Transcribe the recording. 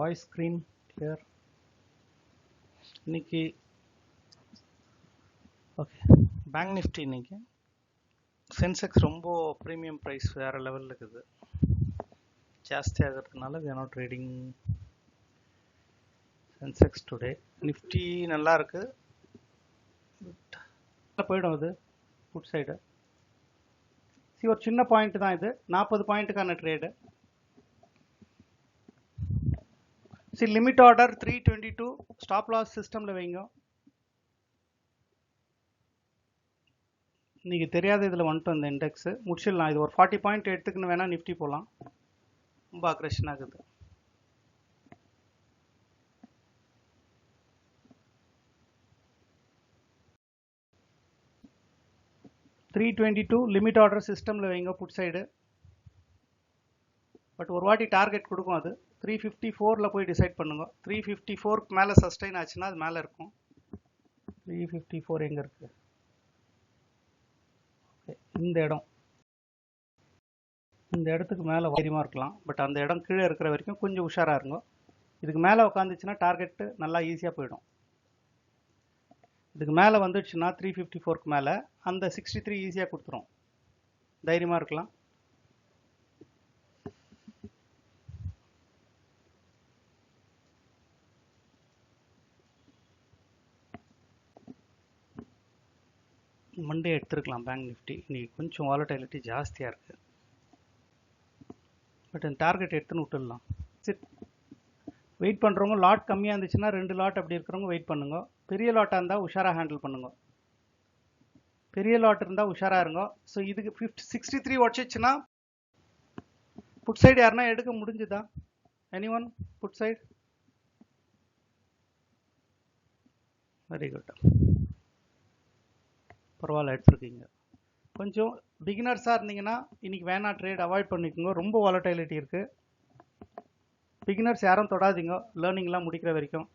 Voice screen clear. இன்னைக்கு okay, bank Nifty இன்னைக்கு Sensex ரொம்ப ப்ரீமியம் ப்ரைஸ் வேறு லெவலில் இருக்குது. ஜாஸ்தி ஆகிறதுனால we are not trading Sensex today. Nifty நல்லா இருக்கு, போயிடும் அது புட் சைடு. ஒரு சின்ன பாயிண்ட் தான் இது, 40 பாயிண்ட்டுக்கான trade. Limit order 322, stop loss சிஸ்டமில் வைங்க. இன்னைக்கு தெரியாத இதில் வந்துட்டு அந்த இண்டெக்ஸு முடிச்சிடலாம். இது ஒரு 40 பாயிண்ட் எடுத்துக்குன்னு வேணால் நிஃப்டி போகலாம். ரொம்ப அக்ரெஷன் ஆகுது. $322 லிமிட் ஆர்டர் சிஸ்டமில் வைங்க புட் சைடு. பட் ஒரு வாட்டி டார்கெட் கொடுக்கும், அது 354 போய் டிசைட் பண்ணுங்க. 354 மேலே சஸ்டைன் ஆச்சுன்னா அது மேலே இருக்கும். 354 எங்கே இருக்கு? இந்த இடம், இந்த இடத்துக்கு மேலே தைரியமாக இருக்கலாம். பட் அந்த இடம் கீழே இருக்கிற வரைக்கும் கொஞ்சம் உஷாராக இருங்க. இதுக்கு மேலே உட்காந்துச்சுன்னா டார்கெட்டு நல்லா ஈஸியாக போயிடும். இதுக்கு மேலே வந்துடுச்சுன்னா 354க்கு மேலே அந்த 63 ஈஸியாக கொடுத்துரும். தைரியமாக இருக்கலாம். மண்டே எடுத்துருக்கலாம் பேங்க் நிஃப்டி. இன்னைக்கு கொஞ்சம் வாலட்டிலிட்டி ஜாஸ்தியாக இருக்குது. பட் அந்த டார்கெட் எடுத்துன்னு விட்டுடலாம். சரி, வெயிட் பண்ணுறவங்க லாட் கம்மியாக இருந்துச்சுன்னா 2 லாட் அப்படி இருக்கிறவங்க வெயிட் பண்ணுங்க. பெரிய லாட்டாக இருந்தால் உஷாராக ஹேண்டில் பண்ணுங்க. பெரிய லாட் இருந்தால் உஷாராக இருங்க. ஸோ இதுக்கு 63 உடச்சிச்சுன்னா புட் சைடு யாருன்னா எடுக்க முடிஞ்சுதா? Anyone put side? Very good, பரவாயில்ல எடுத்துருக்கீங்க. கொஞ்சம் பிகினர்ஸாக இருந்தீங்கன்னா இன்னைக்கு வேணா ட்ரேட் அவாய்ட் பண்ணிக்கோங்க. ரொம்ப வாலட்டிலிட்டி இருக்குது. பிகினர்ஸ் யாரும் தொடாதீங்க லேர்னிங்லாம் முடிக்கிற வரைக்கும்.